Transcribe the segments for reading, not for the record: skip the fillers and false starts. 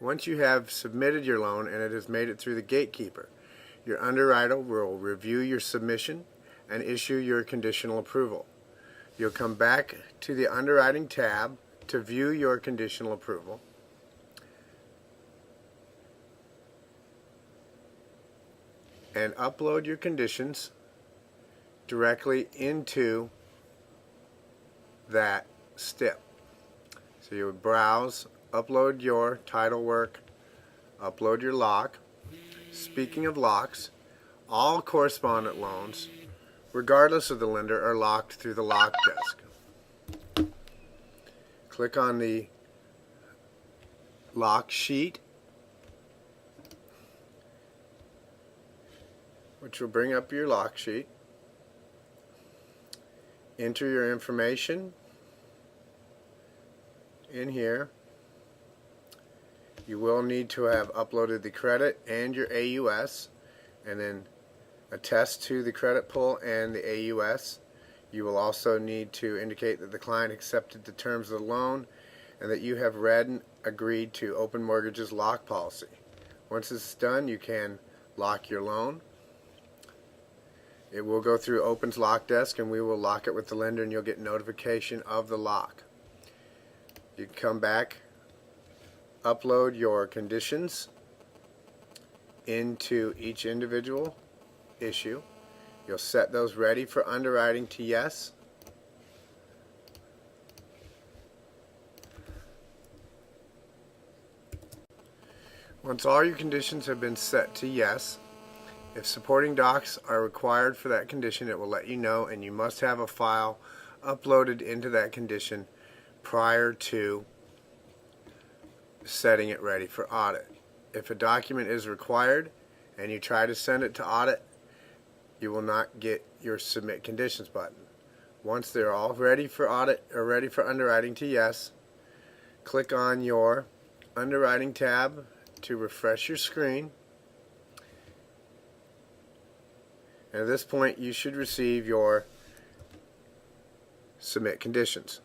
Once you have submitted your loan and it has made it through the gatekeeper, your underwriter will review your submission and issue your conditional approval. You'll come back to the underwriting tab to view your conditional approval. And upload your conditions directly into that step. So you would browse, upload your title work, upload your lock. Speaking of locks, all correspondent loans, regardless of the lender, are locked through the lock desk. Click on the lock sheet, which will bring up your lock sheet. Enter your information in here. You will need to have uploaded the credit and your AUS, and then attest to the credit pull and the AUS. You will also need to indicate that the client accepted the terms of the loan and that you have read and agreed to Open Mortgage's lock policy. Once this is done, you can lock your loan. It will go through Open's lock desk, and we will lock it with the lender, and you'll get notification of the lock. You can come back, upload your conditions into each individual issue. You'll set those ready for underwriting to yes. Once all your conditions have been set to yes, if supporting docs are required for that condition, it will let you know, and you must have a file uploaded into that condition prior to setting it ready for audit. If a document is required and you try to send it to audit, you will not get your submit conditions button. Once they're all ready for audit or ready for underwriting to yes, click on your underwriting tab to refresh your screen. And at this point, you should receive your submit conditions.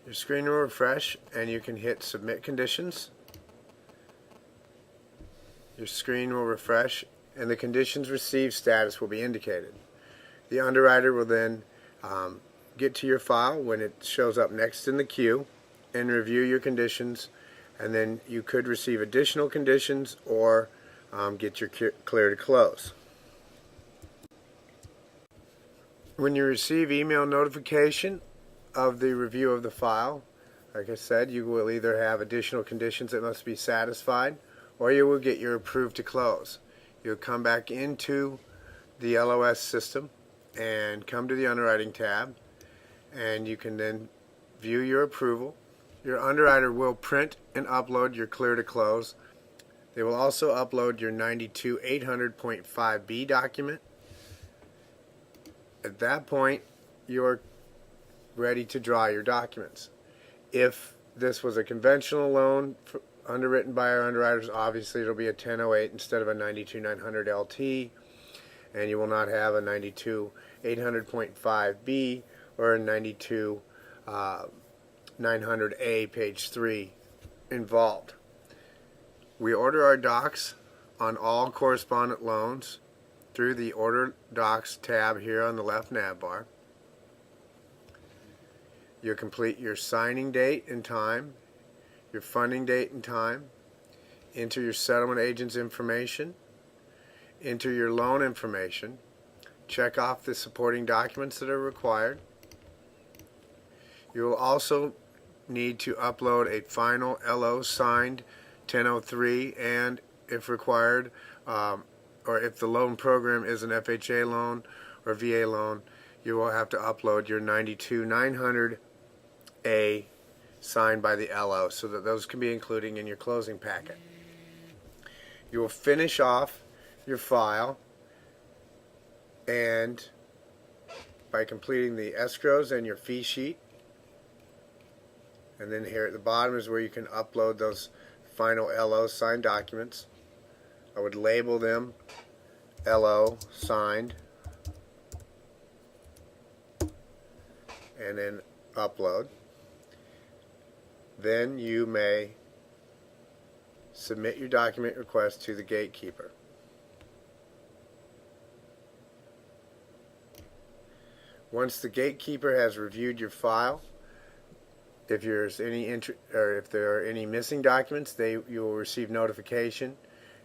Your screen will refresh and you can hit submit conditions. Your screen will refresh and the conditions received status will be indicated. The underwriter will then get to your file when it shows up next in the queue and review your conditions, and then you could receive additional conditions or get your clear to close. When you receive email notification of the review of the file, like I said, you will either have additional conditions that must be satisfied, or you will get your approved to close. You'll come back into the LOS system and come to the underwriting tab, and you can then view your approval. Your underwriter will print and upload your clear to close. They will also upload your 92-800.5B document. At that point, you're ready to draw your documents. If this was a conventional loan underwritten by our underwriters, obviously it'll be a 1008 instead of a 92-900 LT, and you will not have a 92-800.5B or a 92-900A page 3 involved. We order our docs on all correspondent loans through the Order Docs tab here on the left nav bar. You'll complete your signing date and time, your funding date and time, enter your settlement agent's information, enter your loan information, check off the supporting documents that are required. You will also need to upload a final LO signed 1003, and if required, or if the loan program is an FHA loan or VA loan, you will have to upload your 92-900A signed by the LO so that those can be included in your closing packet. You will finish off your file and by completing the escrows and your fee sheet, and then here at the bottom is where you can upload those final LO signed documents. I would label them LO signed and then upload. Then you may submit your document request to the gatekeeper. Once the gatekeeper has reviewed your file, if there's any if there are any missing documents, you will receive notification,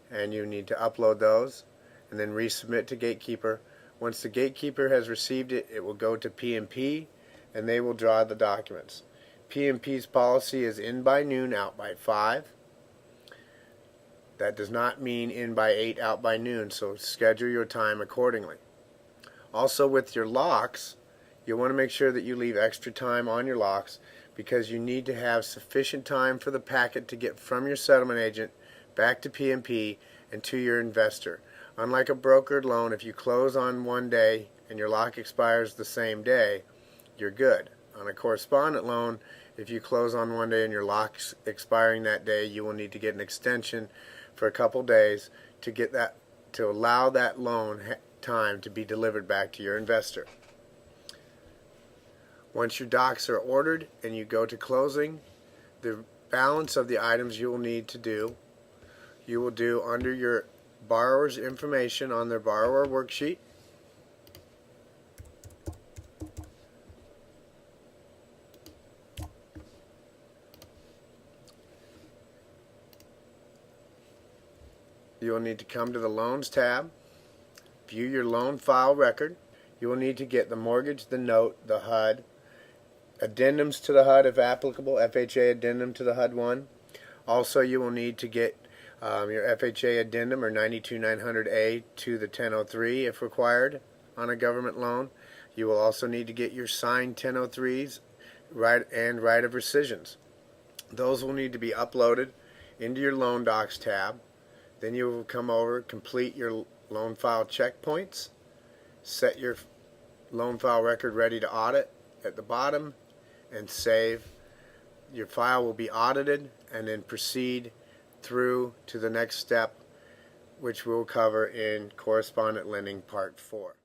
and you need to upload those and then resubmit to gatekeeper. Once the gatekeeper has received it, it will go to P&P, and they will draw the documents. P&P's policy is in by noon, out by 5. That does not mean in by 8, out by noon, so schedule your time accordingly. Also, with your locks, you'll want to make sure that you leave extra time on your locks, because you need to have sufficient time for the packet to get from your settlement agent back to P&P and to your investor. Unlike a brokered loan, if you close on one day and your lock expires the same day, you're good. On a correspondent loan, if you close on one day and your lock's expiring that day, you will need to get an extension for a couple days to allow that loan time to be delivered back to your investor. Once your docs are ordered and you go to closing, the balance of the items you will need to do, you will do under your borrower's information on their borrower worksheet. You will need to come to the Loans tab, view your loan file record. You will need to get the mortgage, the note, the HUD, addendums to the HUD if applicable, FHA addendum to the HUD 1. Also, you will need to get your FHA addendum or 92900A to the 1003 if required on a government loan. You will also need to get your signed 1003s and right of rescissions. Those will need to be uploaded into your loan docs tab. Then you will come over, complete your loan file checkpoints, set your loan file record ready to audit at the bottom, and save. Your file will be audited, and then proceed through to the next step, which we'll cover in Correspondent Lending Part 4.